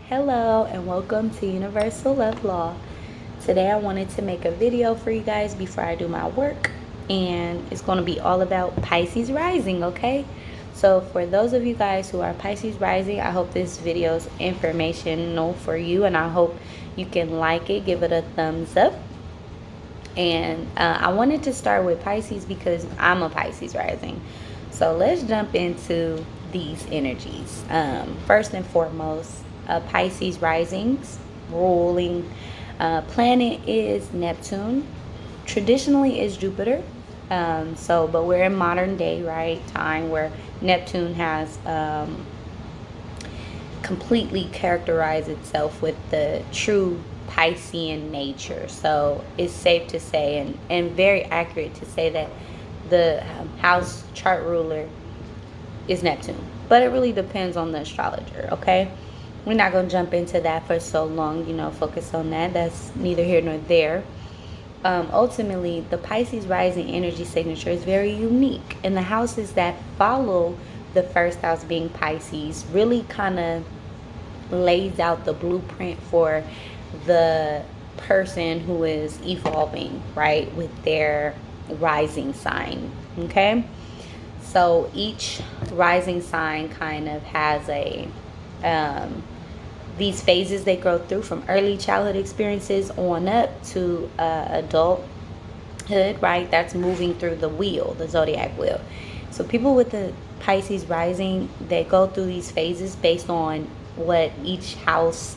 Hello and welcome to Universal Love Law. Today I wanted to make a video for you guys before I do my work, and it's going to be all about Pisces rising, okay? So for those of you guys who are Pisces rising, I hope this video is informational for you, and I hope you can like it, give it a thumbs up. And I wanted to start with Pisces because I'm a Pisces rising. So let's jump into these energies. First and foremost, Pisces risings ruling planet is Neptune. Traditionally is Jupiter. But we're in modern day, right, time where Neptune has completely characterized itself with the true Piscean nature. So it's safe to say and very accurate to say that the house chart ruler is Neptune. But it really depends on the astrologer, okay? We're not going to jump into that for so long, focus on that. That's neither here nor there. Ultimately, the Pisces rising energy signature is very unique. And the houses that follow the first house being Pisces really kind of lays out the blueprint for the person who is evolving, right, with their rising sign, okay? So each rising sign kind of has these phases they go through from early childhood experiences on up to adulthood, right? That's moving through the wheel, the zodiac wheel. So people with the Pisces rising, they go through these phases based on what each house,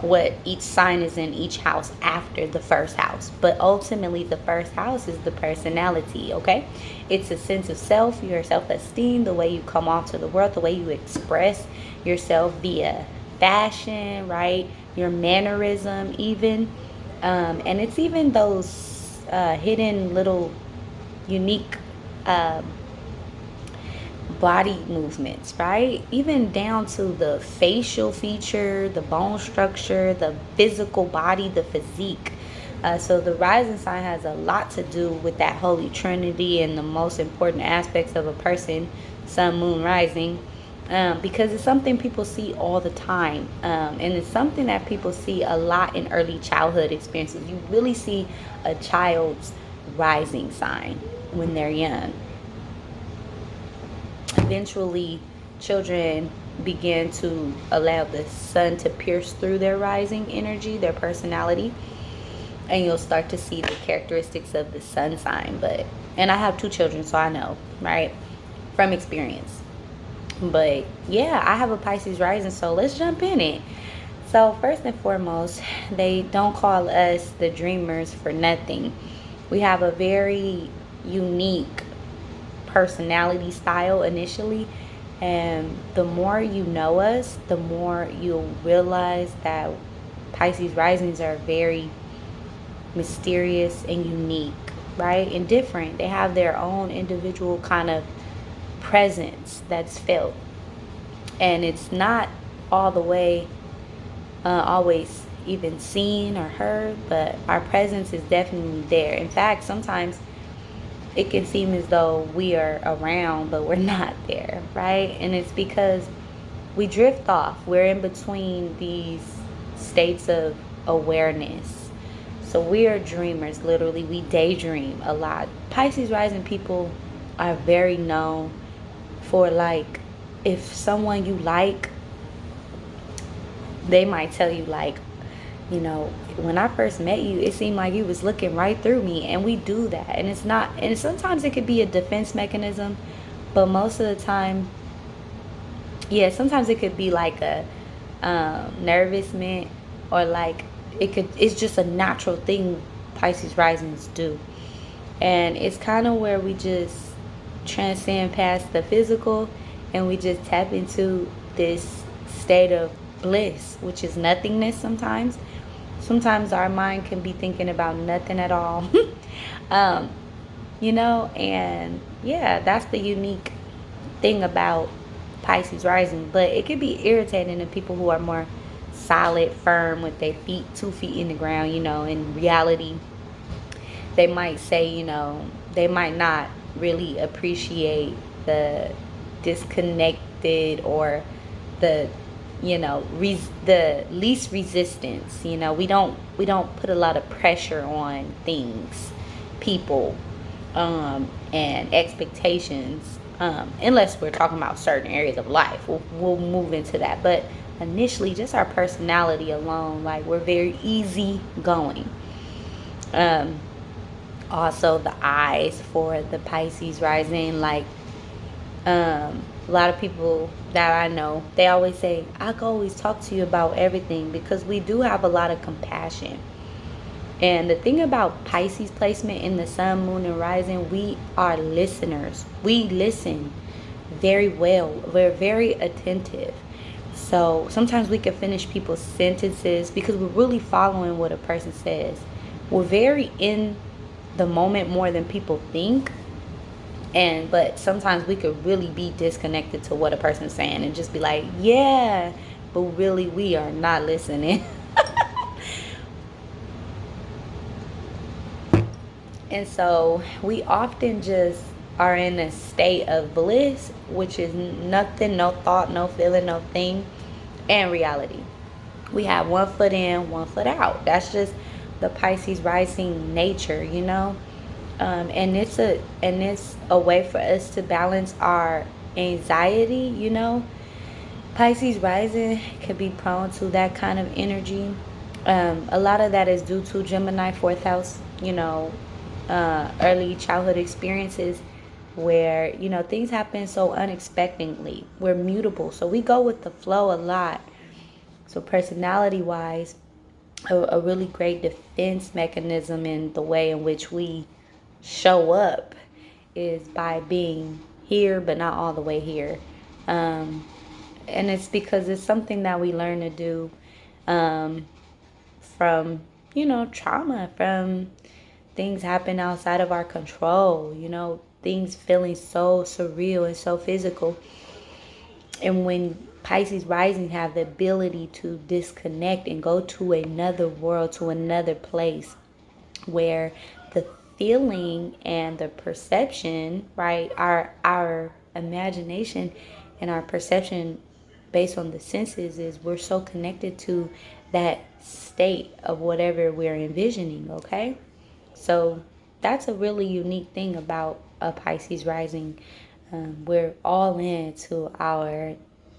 what each sign is in each house after the first house. But ultimately, the first house is the personality, okay? It's a sense of self, your self-esteem, the way you come off to the world, the way you express yourself via fashion, right? Your mannerism, even. And it's even those hidden little unique body movements, right? Even down to the facial feature, the bone structure, the physical body, the physique. So the rising sign has a lot to do with that holy trinity and the most important aspects of a person, sun, moon, rising, because it's something people see all the time. And it's something that people see a lot in early childhood experiences. You really see a child's rising sign when they're young. Eventually, children begin to allow the sun to pierce through their rising energy, their personality, and you'll start to see the characteristics of the sun sign. And I have 2 children, so I know, right, from experience. But yeah, I have a Pisces rising, so let's jump in it. So first and foremost, they don't call us the dreamers for nothing. We have a very unique personality style initially, and the more you know us, the more you'll realize that Pisces risings are very mysterious and unique, right, and different. They have their own individual kind of presence that's felt, and it's not all the way always even seen or heard, but our presence is definitely there. In fact, sometimes it can seem as though we are around, but we're not there, right? And it's because we drift off. We're in between these states of awareness. So we are dreamers, literally. We daydream a lot. Pisces rising people are very known for, like, if someone you like, they might tell you, like, when I first met you, it seemed like you was looking right through me. And we do that. And it's not, and sometimes it could be a defense mechanism, but most of the time, yeah, sometimes it could be like a nervousness, or like it's just a natural thing Pisces risings do. And it's kind of where we just transcend past the physical and we just tap into this state of bliss, which is nothingness sometimes. Sometimes our mind can be thinking about nothing at all. um, and yeah, that's the unique thing about Pisces rising. But it can be irritating to people who are more solid, firm, with their feet, 2 feet in the ground. In reality, they might say, they might not really appreciate the disconnected or the the least resistance. We don't put a lot of pressure on things, people, and expectations, unless we're talking about certain areas of life. We'll move into that, but initially, just our personality alone, like, we're very easy going. um Also, the eyes for the Pisces rising, like, a lot of people that I know, they always say, I can always talk to you about everything, because we do have a lot of compassion. And the thing about Pisces placement in the sun, moon, and rising, we are listeners. We listen very well. We're very attentive. So sometimes we can finish people's sentences because we're really following what a person says. We're very in the moment more than people think. But sometimes we could really be disconnected to what a person's saying and just be like, yeah, but really we are not listening. And so we often just are in a state of bliss, which is nothing, no thought, no feeling, no thing, and reality. We have one foot in, one foot out. That's just the Pisces rising nature. And it's a way for us to balance our anxiety. Pisces rising can be prone to that kind of energy. A lot of that is due to Gemini fourth house, early childhood experiences where, things happen so unexpectedly. We're mutable, so we go with the flow a lot. So, personality wise, a really great defense mechanism in the way in which we show up is by being here, but not all the way here. And it's because it's something that we learn to do, um, from, trauma, from things happen outside of our control, things feeling so surreal and so physical. And when Pisces rising have the ability to disconnect and go to another world, to another place where the feeling and the perception, right, our imagination and our perception based on the senses, is we're so connected to that state of whatever we're envisioning, okay? So that's a really unique thing about a Pisces rising. We're all into our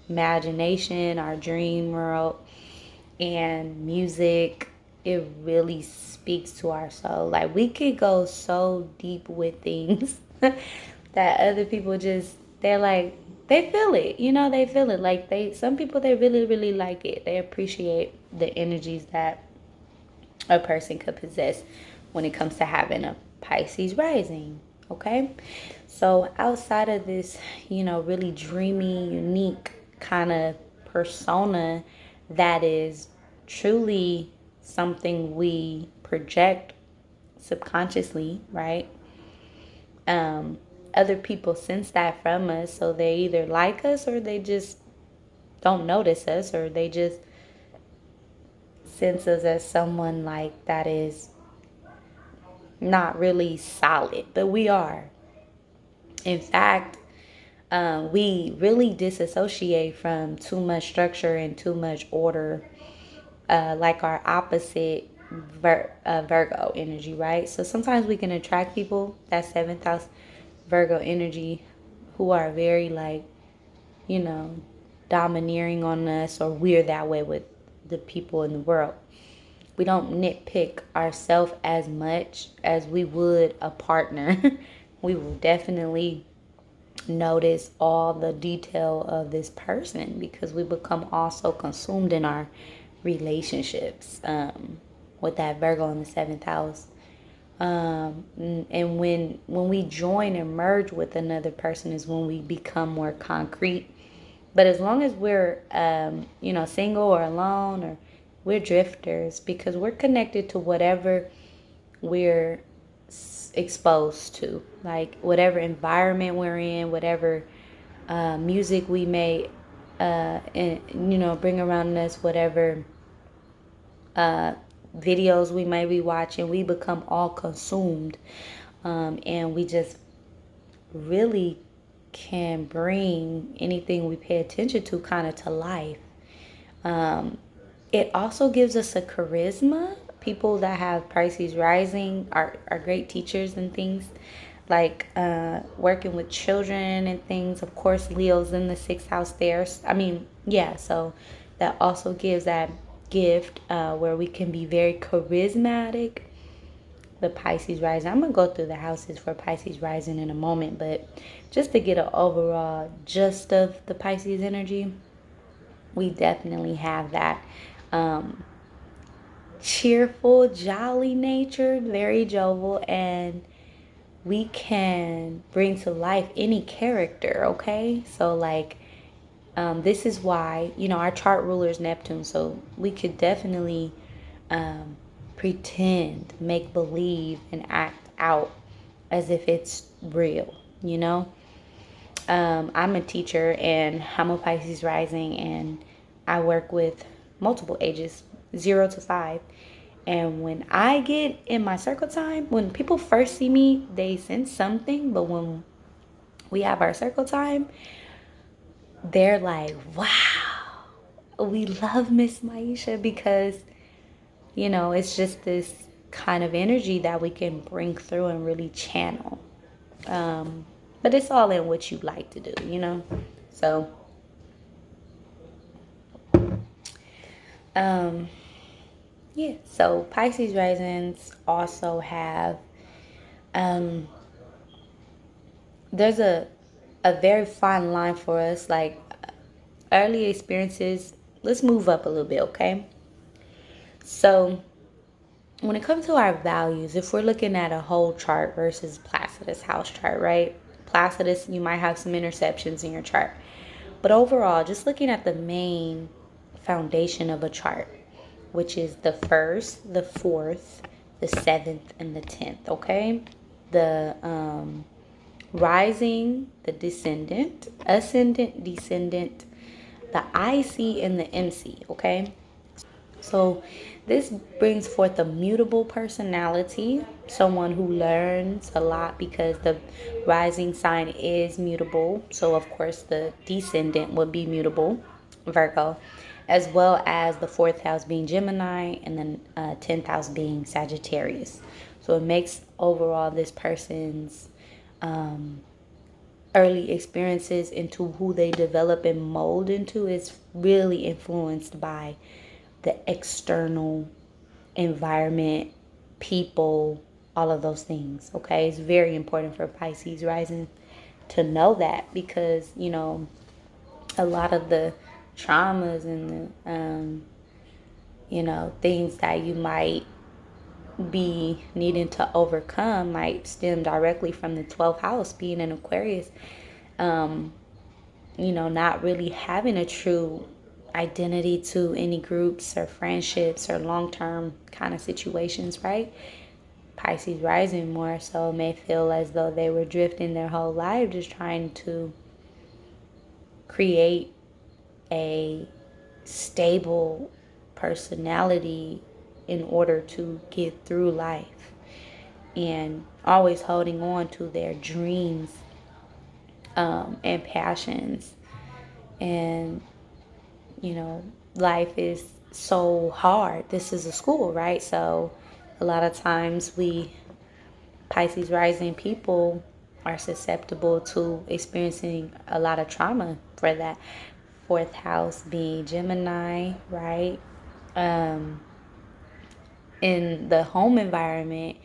imagination, our dream world, and music. It really speaks to our soul. Like, we could go so deep with things that other people just, they're like, they feel it. They feel it. Like, some people, they really, really like it. They appreciate the energies that a person could possess when it comes to having a Pisces rising. Okay, so outside of this, really dreamy, unique kind of persona that is truly something we project subconsciously, right? Um, Other people sense that from us, so they either like us or they just don't notice us, or they just sense us as someone like that is not really solid, but we are. In fact, we really disassociate from too much structure and too much order, like our opposite Virgo energy, right? So sometimes we can attract people, that seventh house Virgo energy, who are very, like, you know, domineering on us, or we're that way with the people in the world. We don't nitpick ourselves as much as we would a partner. We will definitely notice all the detail of this person because we become also consumed in our relationships, with that Virgo in the seventh house. And when we join and merge with another person is when we become more concrete. But as long as we're, single or alone, or we're drifters, because we're connected to whatever we're exposed to, like whatever environment we're in, whatever music we may, and, bring around us, whatever videos we may be watching, we become all consumed, and we just really can bring anything we pay attention to kind of to life. It also gives us a charisma. People that have Pisces rising are great teachers and things, like working with children and things. Of course, Leo's in the sixth house there. I mean, yeah, so that also gives that gift where we can be very charismatic. The Pisces rising. I'm gonna go through the houses for Pisces rising in a moment, but just to get an overall gist of the Pisces energy, we definitely have that cheerful, jolly natured, very jovial, and we can bring to life any character, okay? So, like, this is why, our chart ruler is Neptune, so we could definitely pretend, make believe, and act out as if it's real, you know? I'm a teacher and I'm a Pisces rising, and I work with multiple ages, 0 to 5. And when I get in my circle time, when people first see me, they sense something. But when we have our circle time, they're like, wow, we love Miss Maisha because, it's just this kind of energy that we can bring through and really channel. But it's all in what you like to do. So, yeah. So Pisces risings also have, there's a very fine line for us, like early experiences. Let's move up a little bit, okay? So when it comes to our values, if we're looking at a whole chart versus Placidus house chart, right? Placidus, you might have some interceptions in your chart. But overall, just looking at the main foundation of a chart, which is the first, the fourth, the seventh, and the 10th, okay? The rising, the descendant, ascendant, descendant, the IC, and the MC, okay? So this brings forth a mutable personality, someone who learns a lot because the rising sign is mutable. So of course the descendant would be mutable, Virgo, as well as the fourth house being Gemini and then 10th house being Sagittarius. So it makes overall this person's early experiences into who they develop and mold into is really influenced by the external environment, people, all of those things. Okay, it's very important for Pisces rising to know that because a lot of the traumas and the things that you might be needing to overcome might stem directly from the 12th house being in Aquarius. Not really having a true identity to any groups or friendships or long-term kind of situations, right? Pisces rising more so may feel as though they were drifting their whole life just trying to create a stable personality in order to get through life and always holding on to their dreams and passions. And life is so hard. This is a school, right? So a lot of times we Pisces rising people are susceptible to experiencing a lot of trauma for that. Fourth house being Gemini, right? In the home environment,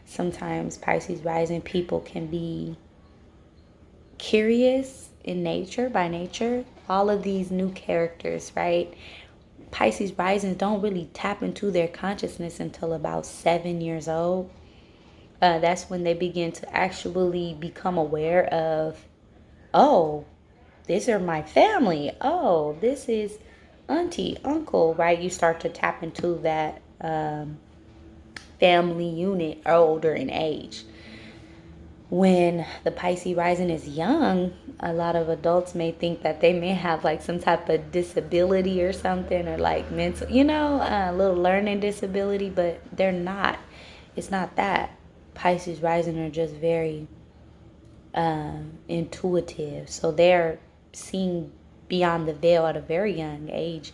sometimes Pisces rising people can be curious in nature, by nature. All of these new characters, right? Pisces rising don't really tap into their consciousness until about 7 years old. That's when they begin to actually become aware of, oh, these are my family. Oh, this is auntie, uncle, right? You start to tap into that family unit older in age. When the Pisces rising is young, a lot of adults may think that they may have like some type of disability or something, or like mental, a little learning disability, but they're not. It's not that. Pisces rising are just very intuitive. So they're seeing beyond the veil at a very young age.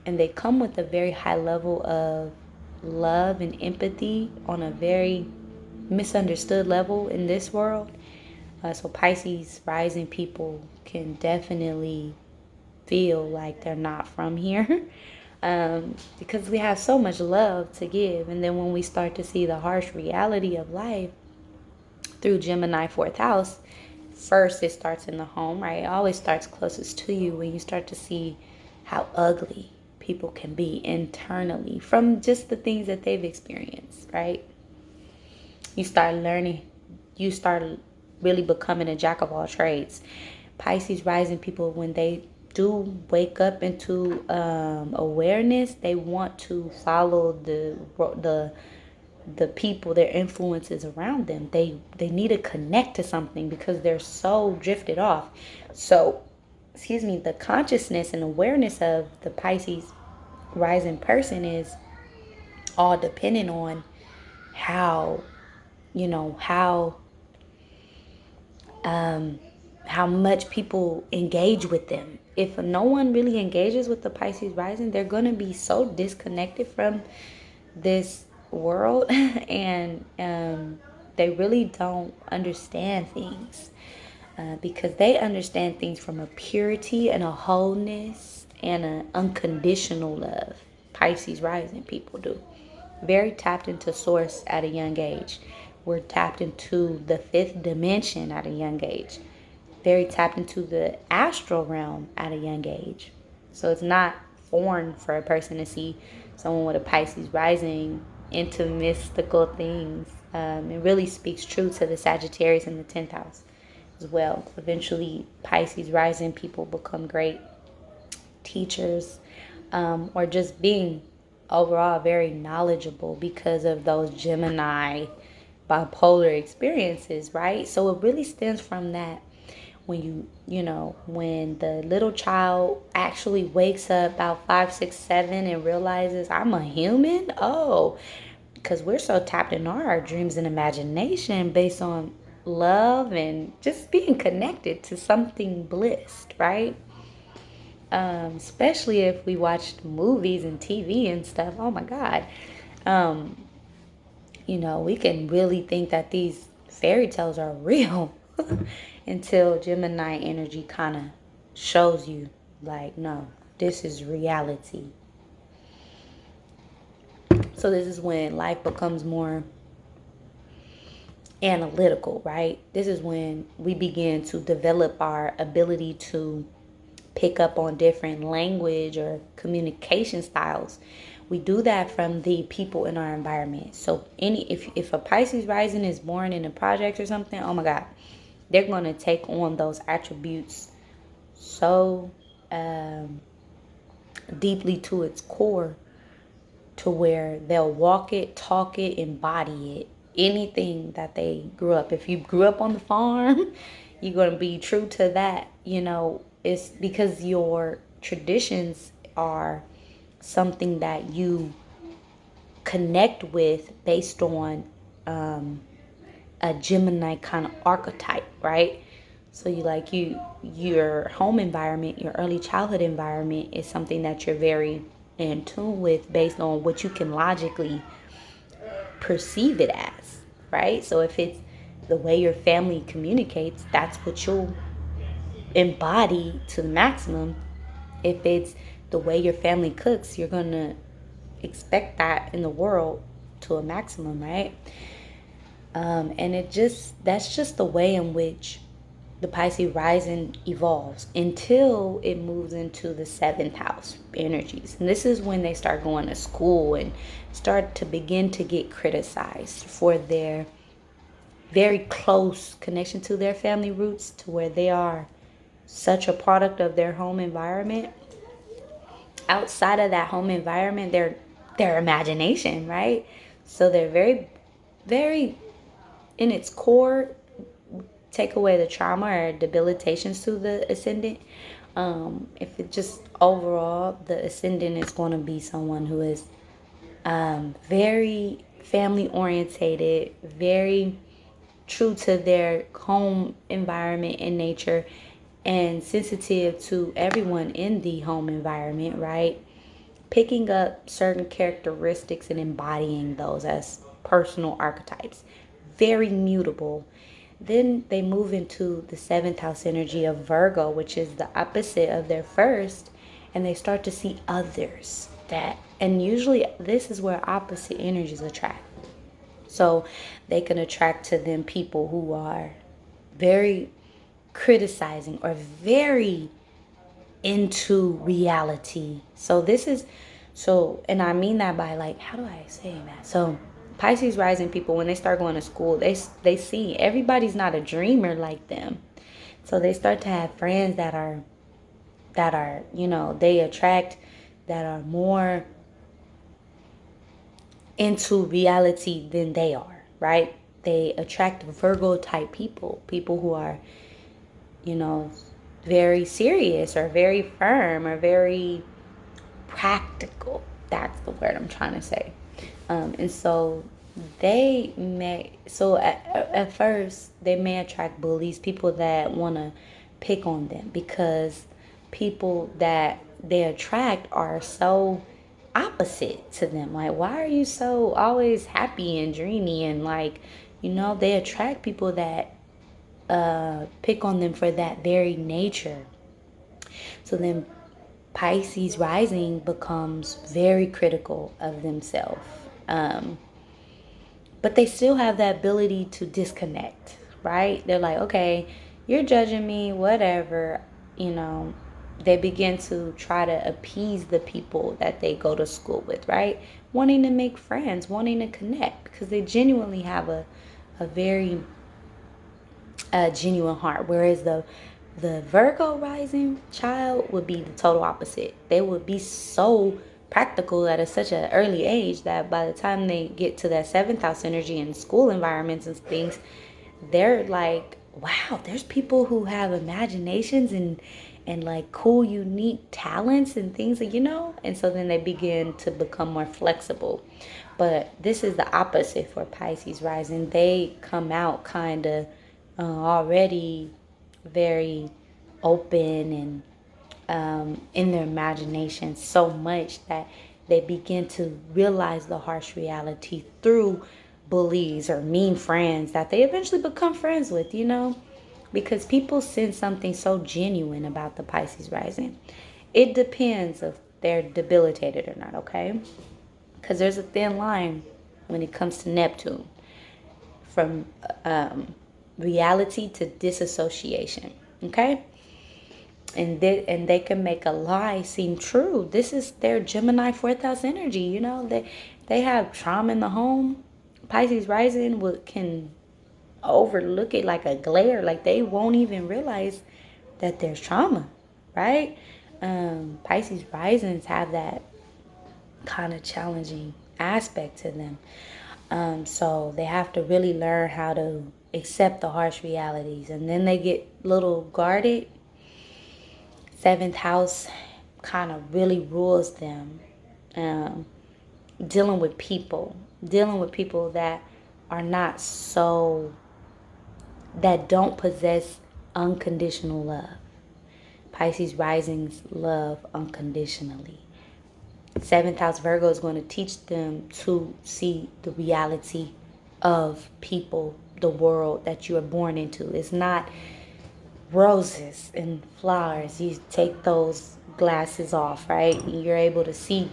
and they come with a very high level of love and empathy on a very misunderstood level in this world. So Pisces rising people can definitely feel like they're not from here. Because we have so much love to give. And then when we start to see the harsh reality of life through Gemini fourth house, first it starts in the home, right? It always starts closest to you when you start to see how ugly people can be internally from just the things that they've experienced, right? You start learning, you start really becoming a jack of all trades. Pisces rising people, when they do wake up into awareness, they want to follow the people, their influences around them. They need to connect to something because they're so drifted off. So, excuse me, the consciousness and awareness of the Pisces rising person is all dependent on how, you know, how much people engage with them. If no one really engages with the Pisces rising, they're going to be so disconnected from this world and they really don't understand things because they understand things from a purity and a wholeness and an unconditional love. Pisces rising people do. Very tapped into source at a young age. We're tapped into the fifth dimension at a young age. Very tapped into the astral realm at a young age. So it's not foreign for a person to see someone with a Pisces rising into mystical things. It really speaks true to the Sagittarius in the 10th house as well. Eventually, Pisces rising people become great teachers, or just being overall very knowledgeable because of those Gemini bipolar experiences, right? So it really stems from that. When when the little child actually wakes up about 5, 6, 7 and realizes I'm a human. Oh, because we're so tapped in our dreams and imagination based on love and just being connected to something blissed, right? Especially if we watched movies and TV and stuff. Oh my God. Um, we can really think that these fairy tales are real until Gemini energy kind of shows you, like, no, this is reality. So this is when life becomes more analytical, right? This is when we begin to develop our ability to pick up on different language or communication styles. We do that from the people in our environment. So if a Pisces rising is born in a project or something, oh my God, they're going to take on those attributes so deeply to its core, to where they'll walk it, talk it, embody it. Anything that they grew up. If you grew up on the farm, you're going to be true to that. It's because your traditions are something that you connect with based on a Gemini kind of archetype, right? So your home environment, your early childhood environment is something that you're very in tune with based on what you can logically perceive it as, right? So if it's the way your family communicates, that's what you'll embody to the maximum. If it's the way your family cooks, you're going to expect that in the world to a maximum, right? And that's just the way in which the Pisces rising evolves until it moves into the 7th house energies. And this is when they start going to school and start to begin to get criticized for their very close connection to their family roots, to where they are such a product of their home environment. Outside of that home environment, they're their imagination, right? So they're very, very in its core, take away the trauma or debilitations to the ascendant. If it just overall, the ascendant is going to be someone who is very family orientated, very true to their home environment and nature, and sensitive to everyone in the home environment, right? picking up certain characteristics and embodying those as personal archetypes. Very mutable. Then they move into the seventh house energy of Virgo, which is the opposite of their first, and they start to see others that, and usually this is where opposite energies attract. So they can attract to them people who are very criticizing or very into reality. So this is so, and I mean that by like, how do I say that? So Pisces rising people, when they start going to school, they see everybody's not a dreamer like them. So they start to have friends that are, they attract, that are more into reality than they are, right? They attract Virgo type people who are, you know, very serious or very firm or very practical. That's the word I'm trying to say. And so at first they may attract bullies, people that want to pick on them, because people that they attract are so opposite to them. Like, why are you so always happy and dreamy? And like, they attract people that pick on them for that very nature. So then Pisces rising becomes very critical of themselves. But they still have that ability to disconnect, right? They're like, okay, you're judging me, whatever. They begin to try to appease the people that they go to school with, right? Wanting to make friends, wanting to connect, because they genuinely have a very genuine heart. Whereas the Virgo rising child would be the total opposite. They would be so practical at such an early age that by the time they get to that seventh house energy in school environments and things, they're like, wow, there's people who have imaginations and like cool, unique talents and things that. And so then they begin to become more flexible. But this is the opposite for Pisces rising. They come out kind of already very open and in their imagination so much that they begin to realize the harsh reality through bullies or mean friends that they eventually become friends with. Because people sense something so genuine about the Pisces rising. It depends if they're debilitated or not, okay? Because there's a thin line when it comes to Neptune, from reality to disassociation, okay? And they can make a lie seem true. This is their Gemini fourth house energy. They have trauma in the home. Pisces rising can overlook it like a glare. Like, they won't even realize that there's trauma, right? Pisces risings have that kind of challenging aspect to them. So they have to really learn how to accept the harsh realities, and then they get little guarded. Seventh house kind of really rules them. Um, dealing with people that are not so, that don't possess unconditional love. Pisces risings love unconditionally. Seventh house Virgo is going to teach them to see the reality of people, the world that you are born into. It's not roses and flowers. You take those glasses off, right? You're able to see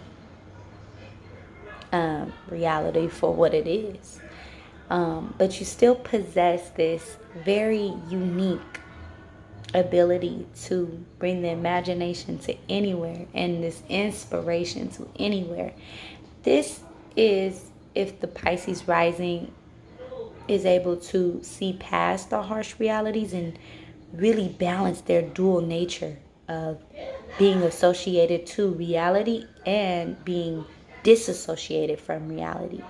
reality for what it is. But you still possess this very unique ability to bring the imagination to anywhere and this inspiration to anywhere. This is if the Pisces rising is able to see past the harsh realities and really balance their dual nature of being associated to reality and being disassociated from reality.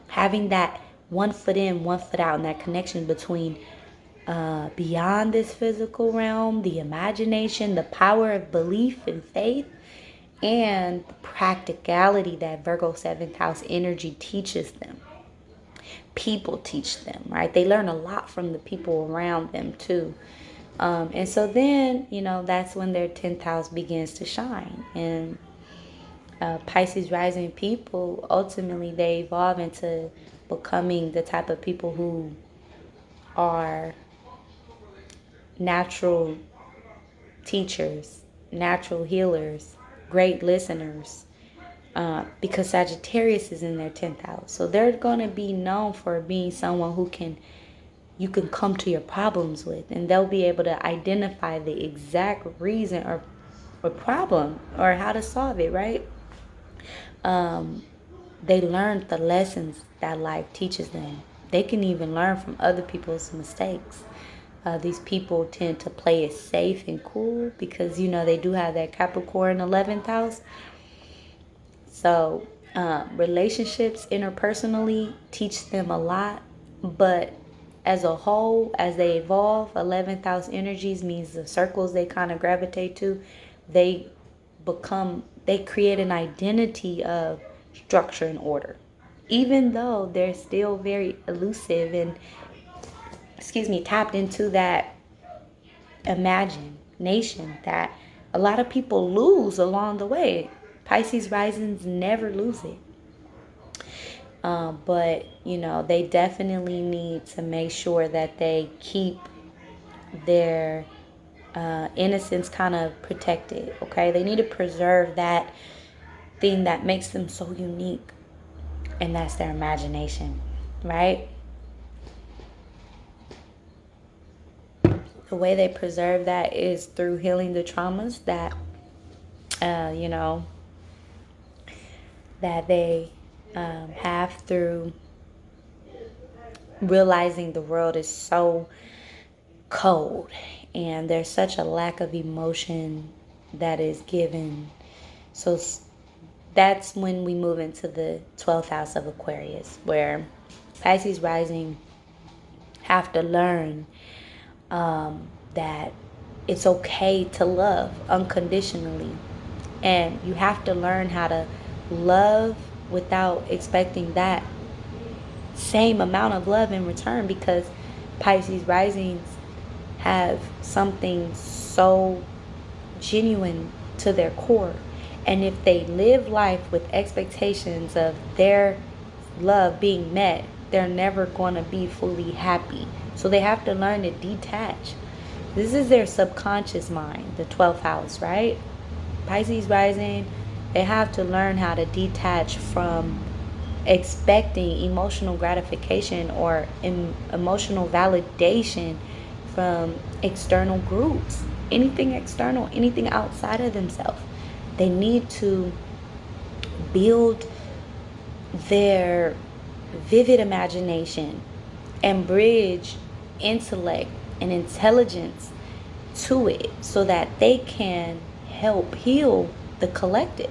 Having that one foot in, one foot out, and that connection between beyond this physical realm, the imagination, the power of belief and faith, and the practicality that Virgo 7th house energy teaches them. People teach them, right? They learn a lot from the people around them too. And so then, that's when their 10th house begins to shine. And Pisces rising people, ultimately they evolve into becoming the type of people who are natural teachers, natural healers, great listeners, because Sagittarius is in their 10th house. So they're going to be known for being someone who you can come to your problems with, and they'll be able to identify the exact reason or problem or how to solve it, right? They learned the lessons that life teaches them. They can even learn from other people's mistakes. These people tend to play it safe and cool because, they do have that Capricorn 11th house. So relationships interpersonally teach them a lot, but as a whole, as they evolve, 11th house energies means the circles they kind of gravitate to, they they create an identity of structure and order. Even though they're still very elusive and, tapped into that imagination that a lot of people lose along the way. Pisces risings never lose it. But, they definitely need to make sure that they keep their innocence kind of protected, okay? They need to preserve that thing that makes them so unique, and that's their imagination, right? The way they preserve that is through healing the traumas that, that they have, through realizing the world is so cold and there's such a lack of emotion that is given. So that's when we move into the 12th house of Aquarius, where Pisces rising have to learn that it's okay to love unconditionally. And you have to learn how to love without expecting that same amount of love in return, because Pisces risings have something so genuine to their core. And if they live life with expectations of their love being met, they're never going to be fully happy. So they have to learn to detach. This is their subconscious mind, the 12th house, right? Pisces rising, they have to learn how to detach from expecting emotional gratification or emotional validation from external groups. Anything external, anything outside of themselves. They need to build their vivid imagination and bridge intellect and intelligence to it so that they can help heal the collective.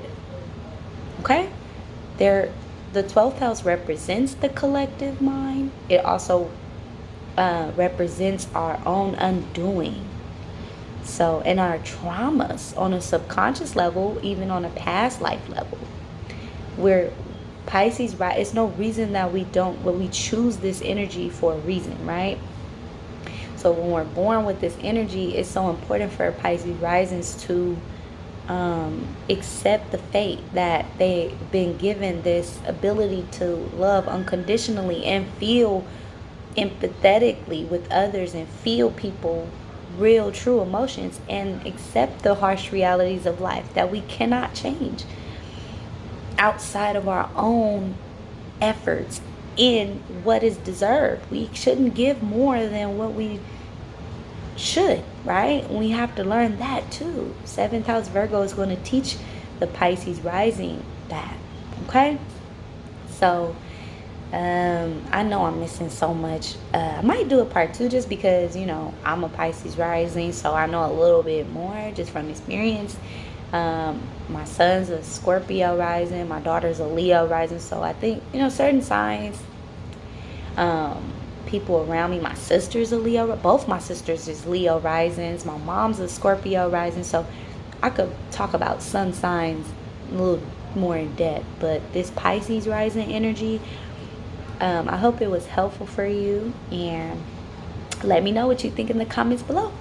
Okay? The 12th house represents the collective mind. It also represents our own undoing. So, and our traumas on a subconscious level, even on a past life level, where Pisces, right? It's no reason that we choose this energy for a reason, right? So when we're born with this energy, it's so important for Pisces risings to accept the fate that they've been given, this ability to love unconditionally and feel empathetically with others and feel people real true emotions, and accept the harsh realities of life that we cannot change outside of our own efforts in what is deserved. We shouldn't give more than what we should, right? We have to learn that too. 7th house Virgo is going to teach the Pisces rising that. Okay? So I know I'm missing so much. I might do a part 2 just because, I'm a Pisces rising, so I know a little bit more just from experience. My son's a Scorpio rising, my daughter's a Leo rising, so I think, certain signs, people around me, my sister's a Leo, both my sisters is Leo risings, my mom's a Scorpio rising, so I could talk about sun signs a little more in depth. But this Pisces rising energy, I hope it was helpful for you, and let me know what you think in the comments below.